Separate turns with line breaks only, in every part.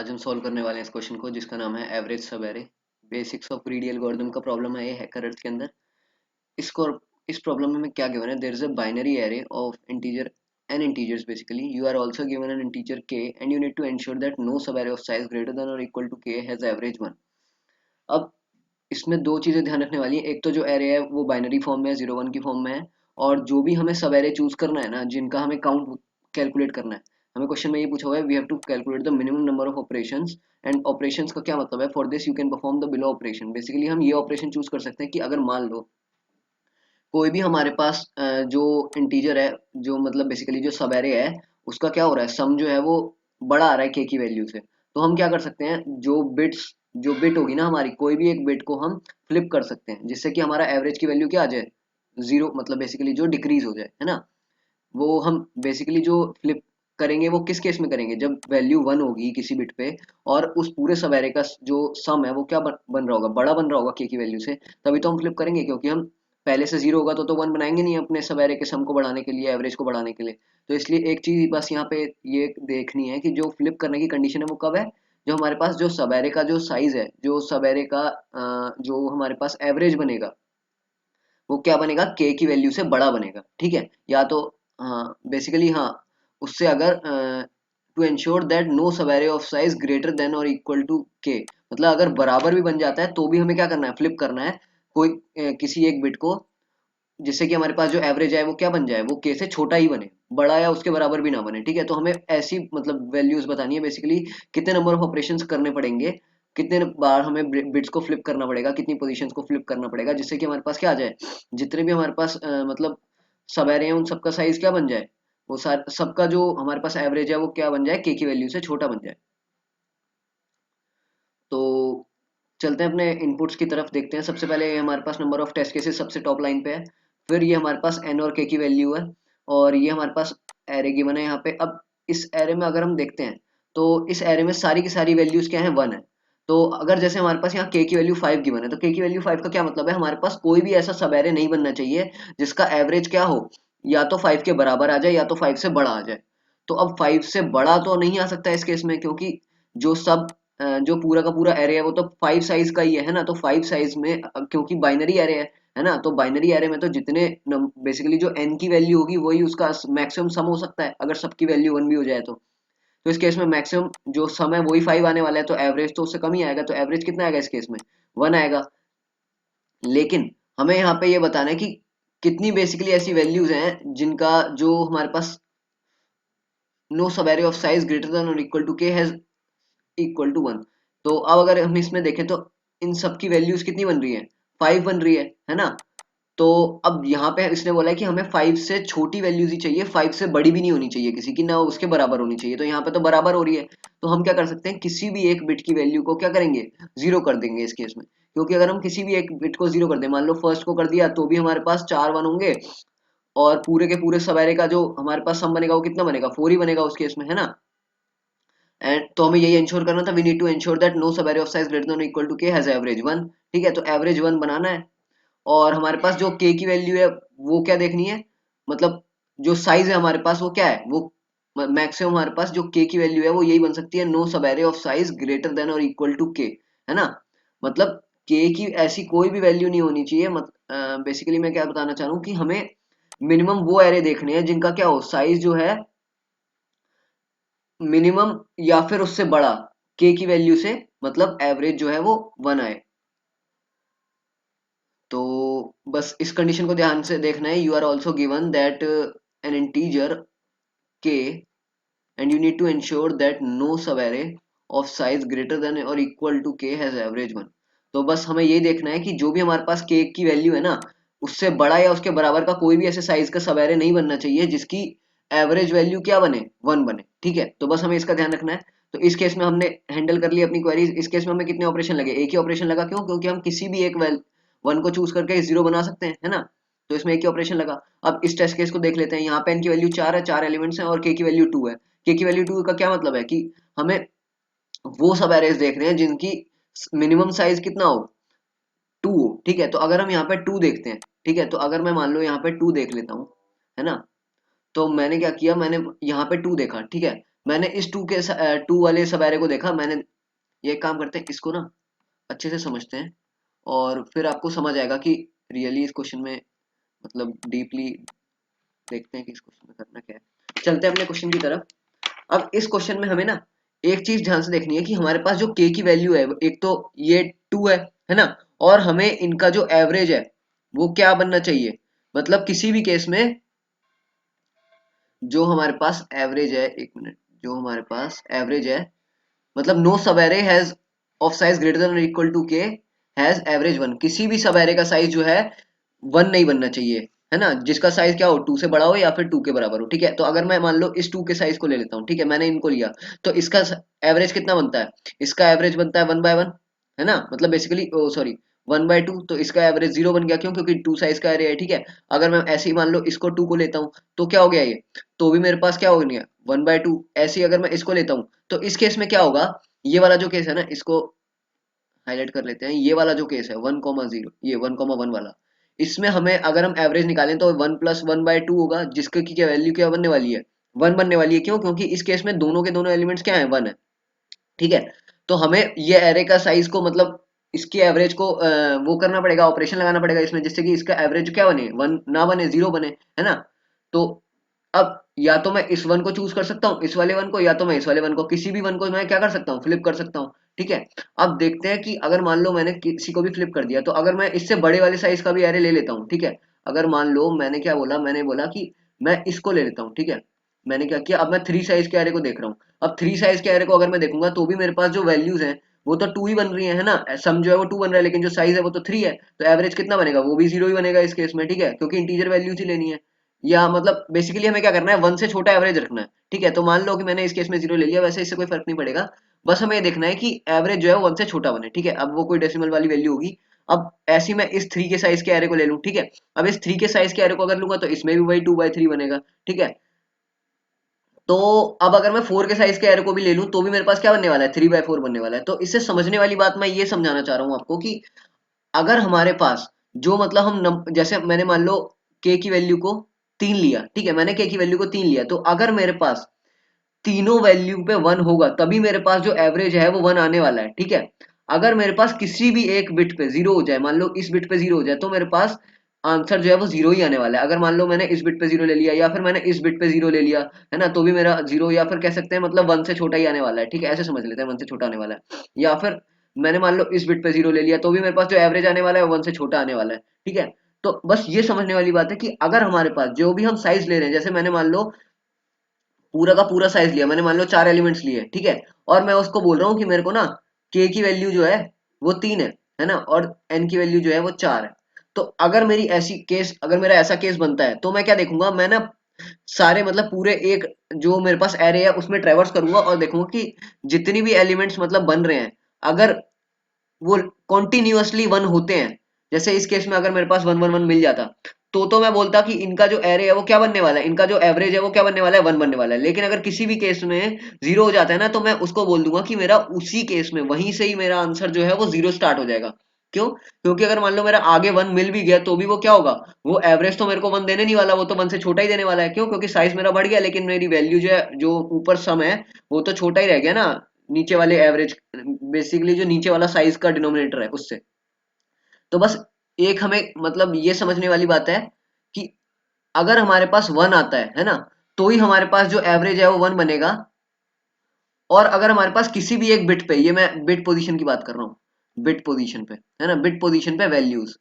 आज हम सॉल्व करने वाले हैं इस क्वेश्चन को जिसका नाम है एवरेज सब array. Basics of greedy algorithm का प्रॉब्लम है ये हैकर अर्थ के अंदर। इसको इस प्रॉब्लम में क्या गिवन है, there is a binary array of integer N integers basically you are also given an integer K and you need to ensure that no sub array of size greater than और equal to K has average one. अब इसमें दो चीजें ध्यान रखने वाली है, एक तो जो एरे है वो बाइनरी फॉर्म में है, 0 1 की फॉर्म में है, और जो भी हमें सब एरे चूज करना है ना, जिनका हमें काउंट कैलकुलेट करना है, हमें क्वेश्चन में ये पूछा हुआ है we have to calculate the minimum number of operations. And operations का क्या मतलब है, for this you can perform the below operation. Basically हम ये ऑपरेशन चूज कर सकते हैं कि अगर मान लो कोई भी हमारे पास जो इंटीजर है, जो मतलब बेसिकली जो सब एरे है, उसका क्या हो रहा है, सम जो है वो बड़ा आ रहा है के की वैल्यू से, तो हम क्या कर सकते हैं, जो बिट होगी ना हमारी, कोई भी एक बिट को हम फ्लिप कर सकते हैं जिससे कि हमारा एवरेज की वैल्यू क्या आ जाए, जीरो, मतलब बेसिकली जो डिक्रीज हो जाए, है ना। वो हम बेसिकली जो फ्लिप करेंगे वो किस केस में करेंगे, जब वैल्यू वन होगी किसी बिट पे और उस पूरे सब एरे का जो सम है वो क्या बन रहा होगा, बड़ा बन रहा होगा के की वैल्यू से, तभी तो हम फ्लिप करेंगे, क्योंकि हम पहले से जीरो होगा तो वन बनाएंगे नहीं अपने सब एरे के सम को बढ़ाने के लिए, एवरेज को बढ़ाने के लिए। तो इसलिए एक चीज बस यहाँ पे ये देखनी है कि जो फ्लिप करने की कंडीशन है वो कब है, जो हमारे पास जो सब एरे का जो साइज है, जो सब एरे का जो हमारे पास एवरेज बनेगा वो क्या बनेगा, के की वैल्यू से बड़ा बनेगा, ठीक है। या तो हाँ बेसिकली हाँ, उससे अगर to ensure that no sub array of size greater than और इक्वल टू के, मतलब अगर बराबर भी बन जाता है तो भी हमें क्या करना है, फ्लिप करना है कोई किसी एक बिट को, जिससे कि हमारे पास जो एवरेज है वो क्या बन जाए, वो के से छोटा ही बने, बड़ा या उसके बराबर भी ना बने, ठीक है। तो हमें ऐसी मतलब वैल्यूज बतानी है बेसिकली, कितने नंबर ऑफ ऑपरेशंस करने पड़ेंगे, कितने बार हमें बिट्स को फ्लिप करना पड़ेगा, कितनी पोजीशंस को फ्लिप करना पड़ेगा, जिससे कि हमारे पास क्या आ जाए, जितने भी हमारे पास मतलब सब एरे हैं उन सबका साइज क्या बन जाए, वो सबका जो हमारे पास एवरेज है वो क्या बन जाए, के की वैल्यू से छोटा बन जाए। तो चलते हैं अपने इनपुट्स की तरफ, देखते हैं। सबसे पहले हमारे पास नंबर ऑफ टेस्ट केसेस सबसे टॉप लाइन पे है, फिर ये हमारे पास एन और के की वैल्यू है, और ये हमारे पास एरे गिवन है यहाँ पे। अब इस एरे में अगर हम देखते हैं तो इस एरे में सारी की सारी वैल्यूज क्या है, वन है। तो अगर जैसे हमारे पास यहाँ के की वैल्यू 5 गिवन है, तो के की वैल्यू 5 का क्या मतलब है, हमारे पास कोई भी ऐसा सब एरे नहीं बनना चाहिए जिसका एवरेज क्या हो, या तो 5 के बराबर आ जाए या तो 5 से बड़ा आ जाए। तो अब 5 से बड़ा तो नहीं आ सकता इस केस में, क्योंकि जो सब जो पूरा का पूरा एरे है वो तो 5 साइज का ही है ना। तो 5 साइज में क्योंकि बाइनरी एरे है ना, तो बाइनरी एरे में तो जितने बेसिकली जो n की वैल्यू होगी वही उसका मैक्सिमम सम हो सकता है, अगर सबकी वैल्यू वन भी हो जाए तो इस केस में मैक्सिमम जो सम है वही 5 आने वाला है, तो एवरेज तो उससे कम ही आएगा। तो एवरेज कितना आएगा इस केस में, वन आएगा। लेकिन हमें यहाँ पे ये बताना है कि कितनी बेसिकली ऐसी वैल्यूज हैं जिनका जो हमारे पास no sub array of size greater than और equal to K has equal to one. तो अब अगर हम इसमें देखें तो इन सब की वैल्यूज कितनी बन रही है, 5 बन रही है ना। तो अब यहाँ पे इसने बोला है कि हमें 5 से छोटी वैल्यूज ही चाहिए, 5 से बड़ी भी नहीं होनी चाहिए किसी की, ना उसके बराबर होनी चाहिए। तो यहाँ पे तो बराबर हो रही है, तो हम क्या कर सकते हैं, किसी भी एक बिट की वैल्यू को क्या करेंगे, जीरो कर देंगे इस केस में। क्योंकि अगर हम किसी भी एक बिट को जीरो कर दें, मान लो फर्स्ट को कर दिया, तो भी हमारे पास 4 वन होंगे, और पूरे के पूरे सवेरे का जो हमारे पास सम बनेगा वो कितना बनेगा, 4 ही बनेगा उस केस में, है ना। एंड तो हमें यही इंश्योर करना था, we need to ensure that no sub array of size greater than equal to K has average one, ठीक है। तो एवरेज वन बनाना है, और हमारे पास जो के की वैल्यू है वो क्या देखनी है, मतलब जो साइज है हमारे पास वो क्या है, वो मैक्सिमम हमारे पास जो के की वैल्यू है वो यही बन सकती है, no sub array of size greater than और इक्वल टू के, है ना। मतलब के की ऐसी कोई भी वैल्यू नहीं होनी चाहिए, बेसिकली मैं क्या बताना चाह रहा हूँ कि हमें मिनिमम वो एरे देखने हैं जिनका क्या हो, साइज जो है मिनिमम या फिर उससे बड़ा के की वैल्यू से, मतलब एवरेज जो है वो वन आए। तो बस इस कंडीशन को ध्यान से देखना है, you are also given that N integer K and you need to ensure that no sub array of size greater than और equal to K has average one. तो बस हमें ये देखना है कि जो भी हमारे पास के की वैल्यू है ना, उससे बड़ा या उसके बराबर का कोई भी ऐसे साइज का सब एरे नहीं बनना चाहिए जिसकी एवरेज वैल्यू क्या बने, वन बने, ठीक है। तो बस हमें इसका ध्यान रखना है। तो इस केस में हमने हैंडल कर ली अपनी क्वेरीज। इस केस में हमें कितने ऑपरेशन लगे, एक ही ऑपरेशन लगा, क्यों, क्योंकि हम किसी भी एक वन को चूज करके जीरो बना सकते हैं, है ना। तो इसमें एक ही ऑपरेशन लगा। अब इस टेस्ट केस को देख लेते हैं, यहाँ पे n की वैल्यू 4 है, 4 एलिमेंट्स हैं, और k की वैल्यू 2 है। k की वैल्यू 2 का क्या मतलब है कि हमें वो सब एरेज देख रहे हैं जिनकी मिनिमम साइज कितना हो, 2 हो, ठीक है। तो अगर हम यहाँ पे 2 देखते हैं, ठीक है, तो अगर मैं मान लो यहाँ पे 2 देख लेता हूँ, है ना। तो मैंने क्या किया, मैंने यहाँ पे 2 देखा, ठीक है। मैंने इस टू वाले सब एरे को देखा। मैंने ये काम करते हैं, इसको ना अच्छे से समझते हैं और फिर आपको समझ आएगा कि रियली इस क्वेश्चन में मतलब डीपली देखते हैं कि इस क्वेश्चन में करना क्या है। चलते हैं अपने क्वेश्चन की तरफ। अब इस क्वेश्चन में हमें ना एक चीज ध्यान से देखनी है कि हमारे पास जो k की वैल्यू है, एक तो ये 2 है ना, और हमें इनका जो एवरेज है वो क्या बनना चाहिए। मतलब किसी भी केस में जो हमारे पास एवरेज है, एक मिनट, जो हमारे पास एवरेज है, मतलब no sub array has of size greater than और equal to K has average 1। किसी भी सब एरे का साइज जो है 1 नहीं बनना चाहिए, है ना, जिसका साइज क्या हो, 2 से बड़ा हो या फिर 2 के बराबर हो। ठीक है, तो अगर मैं मान लो इस 2 के साइज को ले लेता हूँ, ठीक है, मैंने इनको लिया, तो इसका एवरेज कितना बनता है, इसका एवरेज बनता है 1/1, है ना, मतलब बेसिकली सॉरी 1/2, तो इसका एवरेज 0 बन गया। क्यों? क्योंकि 2 साइज का एरे है। ठीक है, अगर मैं ऐसे ही मान लो इसको 2 को लेता हूँ तो क्या हो गया ये, तो भी मेरे पास क्या हो गया 1/2। ऐसे ही अगर मैं इसको लेता हूँ तो इस केस में क्या होगा, ये वाला जो केस है ना, इसको हाईलाइट कर लेते हैं। ये वाला जो केस है 1,0, ये 1,1 वाला, इसमें हमें अगर हम एवरेज निकालें तो 1 + 1/2 होगा, जिसके की क्या वैल्यू क्या बनने वाली है, 1 बनने वाली है। क्यों? क्योंकि इस केस में दोनों के दोनों एलिमेंट्स क्या है, 1 है। ठीक है, तो हमें ये एरे का साइज को मतलब इसकी एवरेज को वो करना पड़ेगा, ऑपरेशन लगाना पड़ेगा इसमें, जिससे कि इसका एवरेज क्या बने, 1 ना बने, 0 बने, है ना। तो अब या तो मैं इस वन को चूज कर सकता हूँ, इस वाले वन को, या तो मैं इस वाले वन को, किसी भी वन को मैं क्या कर सकता हूँ, फ्लिप कर सकता हूँ। ठीक है, अब देखते हैं कि अगर मान लो मैंने किसी को भी फ्लिप कर दिया, तो अगर मैं इससे बड़े वाले साइज का भी एरे ले लेता हूँ, ठीक है, अगर मान लो मैंने क्या बोला, मैंने बोला कि मैं इसको ले लेता हूँ, ठीक है, मैंने क्या किया, अब मैं 3 साइज के एरे को देख रहा हूँ। अब 3 साइज के एरे को अगर मैं देखूंगा तो भी मेरे पास जो वैल्यूज हैं वो तो 2 ही बन रही है ना, सम जो है वो 2 बन रहा है, लेकिन जो साइज है वो तो 3 है, तो एवरेज कितना बनेगा, वो भी 0 ही बनेगा इस केस में। ठीक है, क्योंकि इंटीजर वैल्यूज ही लेनी है, या मतलब बेसिकली हमें क्या करना है, 1 से छोटा एवरेज रखना है। ठीक है, तो मान लो कि मैंने इस केस में 0 ले लिया, वैसे इससे कोई फर्क नहीं पड़ेगा, बस हमें ये देखना है कि एवरेज जो है वो 1 से छोटा बने। ठीक है, अब वो कोई डेसिमल वाली वैल्यू होगी। अब ऐसी मैं इस 3 के साइज के एरे को ले लूं, ठीक है, अब इस 3 के साइज के एरे को अगर लूंगा तो इसमें भी वही 2/3 बनेगा। ठीक है, तो अब अगर मैं 4 के साइज के एरे को भी ले लूं तो भी मेरे पास क्या बनने वाला है, 3/4 बनने वाला है। तो इससे समझने वाली बात मैं ये समझाना चाह रहा हूं आपको कि अगर हमारे पास जो मतलब जैसे मैंने मान लो के की वैल्यू को 3 लिया, ठीक है, मैंने के की वैल्यू को 3 लिया, तो अगर मेरे पास तीनों वैल्यू पे 1 होगा तभी मेरे पास जो एवरेज है वो 1 आने वाला है। ठीक है, अगर मेरे पास किसी भी एक बिट पे 0 हो जाए, मान लो इस बिट पे 0 हो जाए, तो मेरे पास आंसर जो है वो 0 ही आने वाला है। अगर मान लो मैंने इस बिट पे 0 ले लिया या फिर मैंने इस बिट पे 0 ले लिया, है ना, तो भी मेरा 0, या फिर कह सकते हैं मतलब 1 से छोटा ही आने वाला है। ठीक है, ऐसे समझ लेते हैं 1 से छोटा आने वाला है। या फिर मैंने मान लो इस बिट पे 0 ले लिया तो भी मेरे पास जो एवरेज आने वाला है वो 1 से छोटा आने वाला है। ठीक है, तो बस ये समझने वाली बात है कि अगर हमारे पास जो भी हम साइज ले रहे हैं, जैसे मैंने मान लो पूरा का पूरा साइज लिया, मैंने मान लो 4 एलिमेंट्स लिए, ठीक है, और मैं उसको बोल रहा हूँ कि मेरे को ना के की वैल्यू जो है वो 3 है ना, और एन की वैल्यू जो है वो 4 है। तो अगर मेरी ऐसी केस, अगर मेरा ऐसा केस बनता है तो मैं क्या देखूंगा, मैं ना सारे मतलब पूरे एक जो मेरे पास एरे है उसमें ट्रेवर्स करूंगा और देखूंगा कि जितनी भी एलिमेंट्स मतलब बन रहे हैं, अगर वो कॉन्टिन्यूअसली 1 होते हैं, जैसे इस केस में अगर मेरे पास 1 1 1 मिल जाता, तो मैं बोलता कि इनका जो एरे है वो क्या बनने वाला है, इनका जो एवरेज है वो क्या बनने वाला है, 1 बनने वाला है। लेकिन अगर किसी भी केस में 0 हो जाता है ना, तो मैं उसको बोल दूंगा कि मेरा उसी केस में वहीं से ही मेरा आंसर जो है वो 0 स्टार्ट हो जाएगा। क्यों? क्योंकि अगर मान लो मेरा आगे 1 मिल भी गया तो भी वो क्या होगा, वो एवरेज तो मेरे को 1 देने नहीं वाला, वो तो 1 से छोटा ही देने वाला है। क्यों? क्योंकि साइज मेरा बढ़ गया, लेकिन मेरी वैल्यू जो है, जो ऊपर सम है, वो तो छोटा ही रह गया ना, नीचे वाले एवरेज, बेसिकली जो नीचे वाला साइज का डिनोमिनेटर है उससे। तो बस एक हमें मतलब ये समझने वाली बात है कि अगर हमारे पास 1 आता है ना, तो ही हमारे पास जो एवरेज है वो 1 बनेगा। और अगर हमारे पास किसी भी एक बिट पे, ये मैं बिट पोजीशन की बात कर रहा हूँ, बिट पोजीशन पे, है ना, बिट पोजीशन पे वैल्यूज,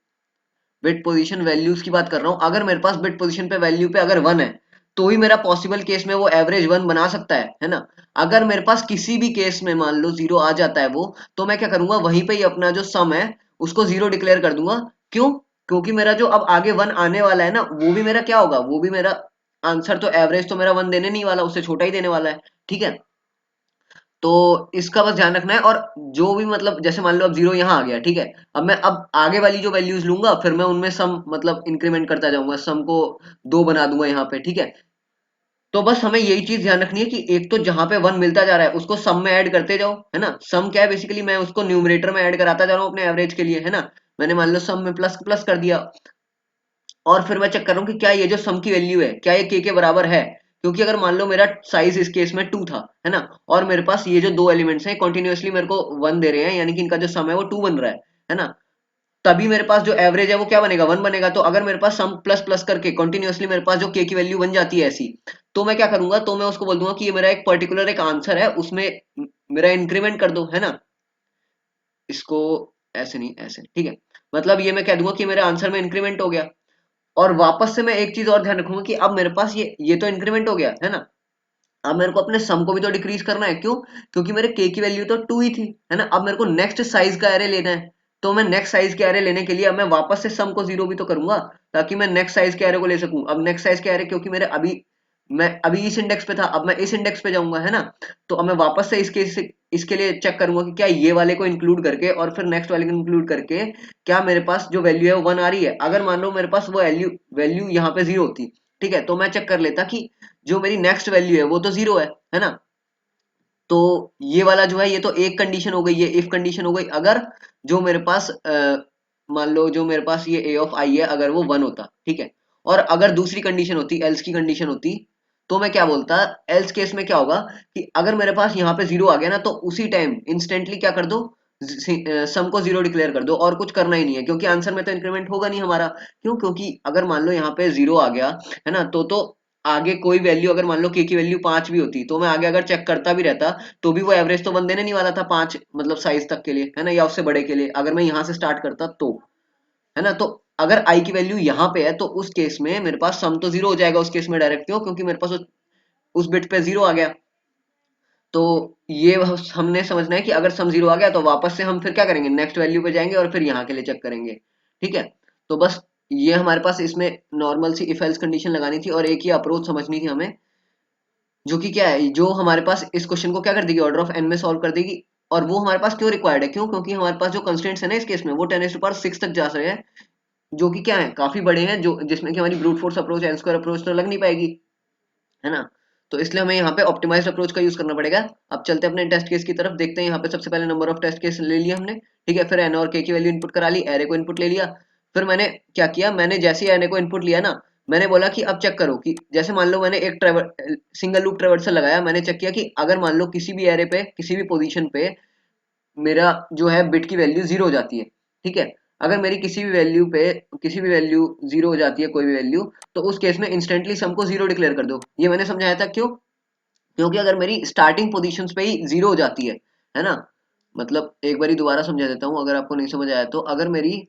बिट पोजीशन वैल्यूज की बात कर रहा हूँ, अगर मेरे पास बिट पोजीशन पे वैल्यू पे अगर 1 है तो ही मेरा पॉसिबल केस में वो एवरेज 1 बना सकता है ना। अगर मेरे पास किसी भी केस में मान लो 0 आ जाता है वो, तो मैं क्या करूंगा, वहीं पे ही अपना जो सम है उसको 0 डिक्लेयर कर दूंगा। क्यों? क्योंकि मेरा जो अब आगे 1 आने वाला है ना, वो भी मेरा क्या होगा, वो भी मेरा आंसर तो एवरेज तो मेरा 1 देने नहीं वाला, उससे छोटा ही देने वाला है। ठीक है, तो इसका बस ध्यान रखना है। और जो भी मतलब जैसे मान लो अब 0 यहाँ आ गया, ठीक है, अब मैं अब आगे वाली जो वैल्यूज लूंगा फिर मैं उनमें सम मतलब इंक्रीमेंट करता जाऊंगा, सम को 2 बना दूंगा यहाँ पे। ठीक है, तो बस हमें यही चीज ध्यान रखनी है कि एक तो जहां पे 1 मिलता जा रहा है उसको सम में ऐड करते जाओ, है ना। सम क्या है, बेसिकली मैं उसको न्यूमरेटर में ऐड कराता जा रहा हूँ अपने एवरेज के लिए, है ना। मैंने मान लो सम में प्लस प्लस कर दिया, और फिर मैं चेक कर रहा हूँ कि क्या ये जो सम की वैल्यू है क्या ये के बराबर है। क्योंकि अगर मान लो मेरा साइज इस केस में 2 था, है ना, और मेरे पास ये जो दो एलिमेंट्स हैं कंटिन्यूअसली मेरे को 1 दे रहे हैं, यानी कि इनका जो सम है वो 2 बन रहा है ना, तभी मेरे पास जो एवरेज है वो क्या बनेगा, 1 बनेगा। तो अगर मेरे पास सम प्लस प्लस करके कंटिन्यूअसली मेरे पास जो के की वैल्यू बन जाती है ऐसी, तो मैं क्या करूंगा, तो मैं उसको बोल दूंगा कि ये मेरा एक पर्टिकुलर एक आंसर है, उसमें मेरा इंक्रीमेंट कर दो, है ना, इसको ऐसे नहीं ऐसे, ठीक है, मतलब ये मैं कह दूंगा कि मेरे आंसर में इंक्रीमेंट हो गया। और वापस से मैं एक चीज और ध्यान रखूंगा कि अब मेरे पास ये तो इंक्रीमेंट हो गया है ना, अब मेरे को अपने सम को भी तो डिक्रीज करना है, क्यों, क्योंकि मेरे के की वैल्यू तो 2 ही थी, है ना, अब मेरे को नेक्स्ट साइज का एरे लेना है। तो मैं नेक्स्ट साइज के एरे लेने के लिए अब मैं वापस से सम को 0 भी तो करूंगा, ताकि मैं नेक्स्ट साइज के एरे को ले सकूं। अब नेक्स्ट साइज के एरे, क्योंकि मेरे अभी मैं अभी इस इंडेक्स पे था, अब मैं इस इंडेक्स पे जाऊंगा, है ना, तो अब मैं वापस से इसके लिए चेक करूंगा कि क्या ये वाले को इंक्लूड करके और फिर नेक्स्ट वाले को इंक्लूड करके क्या मेरे पास जो वैल्यू है वो 1 आ रही है। अगर मान लो मेरे पास वो वैल्यू वैल्यू यहाँ पे 0 होती, ठीक है, तो मैं चेक कर लेता कि जो मेरी नेक्स्ट वैल्यू है वो तो 0 है ना, तो ये वाला जो है ये तो एक कंडीशन हो गई, ये इफ कंडीशन हो गई। अगर जो मेरे पास मान लो जो मेरे पास ये ए ऑफ आई है अगर वो 1 होता, ठीक है, और अगर दूसरी कंडीशन होती, एल्स की कंडीशन होती, तो मैं क्या बोलता, एल्स केस में क्या होगा कि अगर मेरे पास यहाँ पे 0 आ गया ना, तो उसी टाइम इंस्टेंटली क्या कर दो, सम को 0 डिक्लेयर कर दो, और कुछ करना ही नहीं है, क्योंकि आंसर में तो इंक्रीमेंट होगा नहीं हमारा। क्यों, क्योंकि अगर मान लो यहाँ पे 0 आ गया, है ना, तो आगे कोई वैल्यू, अगर मान लो के की वैल्यू 5 भी होती, तो मैं आगे अगर चेक करता भी रहता, तो भी वो एवरेज तो 1 देने नहीं वाला था 5 मतलब साइज तक के लिए, है ना, या उससे बड़े के लिए, अगर मैं यहाँ से स्टार्ट करता तो, है ना। तो अगर आई की वैल्यू यहाँ पे है तो उस केस में मेरे पास सम तो 0 हो जाएगा उस केस में डायरेक्ट, क्यों, क्योंकि मेरे पास उस बिट पे 0 आ गया। तो ये हमने समझना है कि अगर सम 0 आ गया तो वापस से हम फिर क्या करेंगे, नेक्स्ट वैल्यू पे जाएंगे और फिर यहाँ के लिए चेक करेंगे, ठीक है। तो बस ये हमारे पास इसमें normal see if else condition लगानी थी, और एक ही अप्रोच समझनी थी हमें, जो कि क्या है, जो हमारे पास इस क्वेश्चन को क्या कर देगी, ऑर्डर ऑफ एन में सॉल्व कर देगी। और वो हमारे पास क्यों रिक्वायर्ड है, क्यों, क्योंकि हमारे पास जो कंस्ट्रेंट्स है ना इस केस में वो 10⁻6 तक जा रहे हैं, जो कि क्या है, काफी बड़े हैं, जो जिसमें कि हमारी brute force approach, n square approach तो लग नहीं पाएगी, है ना। तो इसलिए हमें यहाँ पे ऑप्टिमाइज्ड अप्रोच का यूज करना पड़ेगा। अब चलते हैं अपने टेस्ट केस की तरफ, देखते हैं यहाँ पे सबसे पहले नंबर ऑफ टेस्ट केस ले लिया हमने, ठीक है, फिर एन और के की वैल्यू इनपुट करा ली, एरे को इनपुट ले लिया। फिर मैंने क्या किया, मैंने जैसे ही एरे को इनपुट लिया ना, मैंने बोला कि अब चेक करो कि जैसे मान लो मैंने एक सिंगल लूप ट्रेवर्सल लगाया, मैंने चेक किया कि अगर मान लो किसी भी एरे पे किसी भी पोजीशन पे मेरा जो है बिट की वैल्यू 0 हो जाती है, ठीक है, अगर मेरी किसी भी वैल्यू पे किसी भी वैल्यू 0 हो जाती है, कोई भी वैल्यू, तो उस केस में इंस्टेंटली सम को 0 डिक्लेयर कर दो। ये मैंने समझाया था, क्यों, क्योंकि अगर मेरी स्टार्टिंग पोजीशंस पे ही 0 हो जाती है ना, मतलब एक बारी दोबारा समझा देता हूँ अगर आपको नहीं समझ आया तो, अगर मेरी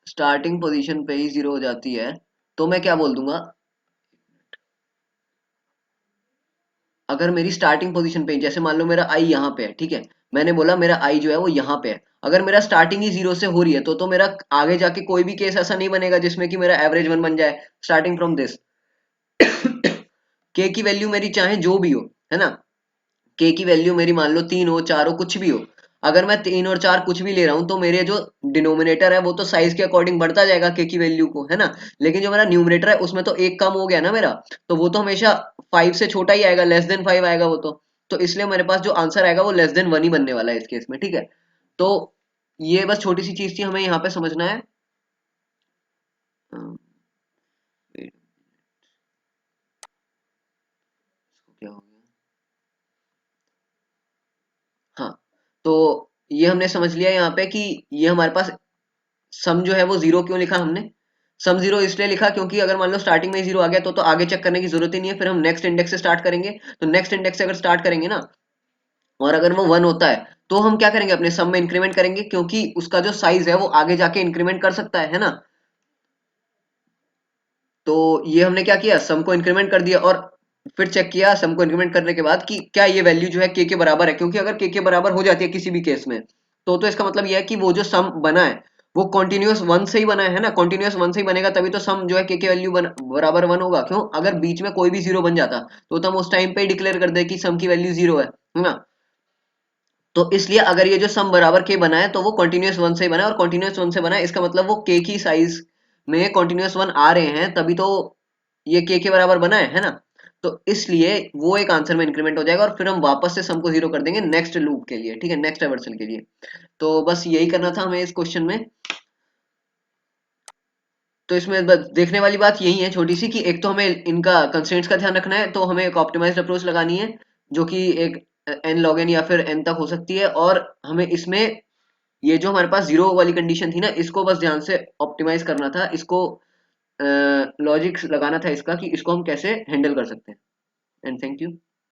स्टार्टिंग पोजीशन पे ही 0 हो जाती है, तो मैं क्या बोल दूंगा, अगर मेरी स्टार्टिंग पोजीशन पे, जैसे मान लो मेरा आई यहाँ पे है, ठीक है, मैंने बोला मेरा आई जो है वो यहाँ पे है, अगर मेरा स्टार्टिंग ही 0 से हो रही है, तो मेरा आगे जाके कोई भी केस ऐसा नहीं बनेगा जिसमें कि मेरा एवरेज 1 बन जाए स्टार्टिंग फ्रॉम दिस। के की वैल्यू मेरी चाहे जो भी हो, है ना, के की वैल्यू मेरी मान लो 3 हो 4 हो कुछ भी हो, अगर मैं 3 और 4 कुछ भी ले रहा हूं तो मेरे जो डिनोमिनेटर है वो तो साइज के अकॉर्डिंग बढ़ता जाएगा के की वैल्यू को, है ना, लेकिन जो मेरा न्यूमरेटर है उसमें तो एक कम हो गया ना मेरा, तो वो तो हमेशा 5 से छोटा ही आएगा, लेस देन 5 आएगा वो तो इसलिए मेरे पास जो आंसर आएगा वो लेस देन 1 ही बनने वाला है इस केस में, ठीक है। तो ये बस छोटी सी चीज थी हमें यहाँ पे समझना है। अम, wait, इसको क्या हो गया, हाँ, तो ये हमने समझ लिया यहाँ पे कि ये हमारे पास सम जो है वो 0 क्यों लिखा हमने, सम 0 इसलिए लिखा क्योंकि अगर मान लो स्टार्टिंग में 0 आ गया तो आगे चेक करने की जरूरत ही नहीं है, फिर हम नेक्स्ट इंडेक्स से स्टार्ट करेंगे, तो नेक्स्ट इंडेक्स से अगर स्टार्ट करेंगे ना, और अगर वो 1 होता है तो हम क्या करेंगे, अपने सम में इंक्रीमेंट करेंगे, क्योंकि उसका जो साइज है वो आगे जाके इंक्रीमेंट कर सकता है ना। तो ये हमने क्या किया, सम को इंक्रीमेंट कर दिया, और फिर चेक किया सम को इंक्रीमेंट करने के बाद कि क्या ये वैल्यू जो है के बराबर है, क्योंकि अगर के बराबर हो जाती है किसी भी केस में, तो इसका मतलब ये है कि वो जो सम बना है वो कॉन्टिन्यूअस 1 से ही बना है ना, कॉन्टिन्यूअस 1 से ही बनेगा, तभी तो सम जो है के वैल्यू बराबर 1 होगा। क्यों, अगर बीच में कोई भी 0 बन जाता तो हम उस टाइम पे ही डिक्लेयर कर दे कि सम की वैल्यू 0 है ना। तो इसलिए अगर ये जो सम बराबर के बना है तो वो कॉन्टिन्यूअस 1 से ही बना है, और कॉन्टिन्यूअस 1 से बना है इसका मतलब वो के की साइज में कॉन्टिन्यूअस 1 आ रहे हैं, तभी तो ये के बराबर बना है ना। तो इसलिए वो एक आंसर में इंक्रीमेंट हो जाएगा, और फिर हम वापस से सम को 0 कर देंगे नेक्स्ट लूप के लिए, ठीक है, नेक्स्ट रिवर्सल के लिए। तो बस यही करना था हमें इस क्वेश्चन में। तो इसमें बस देखने वाली बात यही है छोटी सी, कि एक तो हमें इनका कंस्ट्रेंट्स का ध्यान रखना है, तो हमें एक ऑप्टिमाइज्ड अप्रोच लगानी है जो कि एक n log n या फिर n तक हो सकती है, और हमें इसमें ये जो हमारे पास जीरो वाली कंडीशन थी ना, इसको बस ध्यान से ऑप्टिमाइज करना था, इसको लॉजिक लगाना था इसका कि इसको हम कैसे हैंडल कर सकते हैं। And thank you.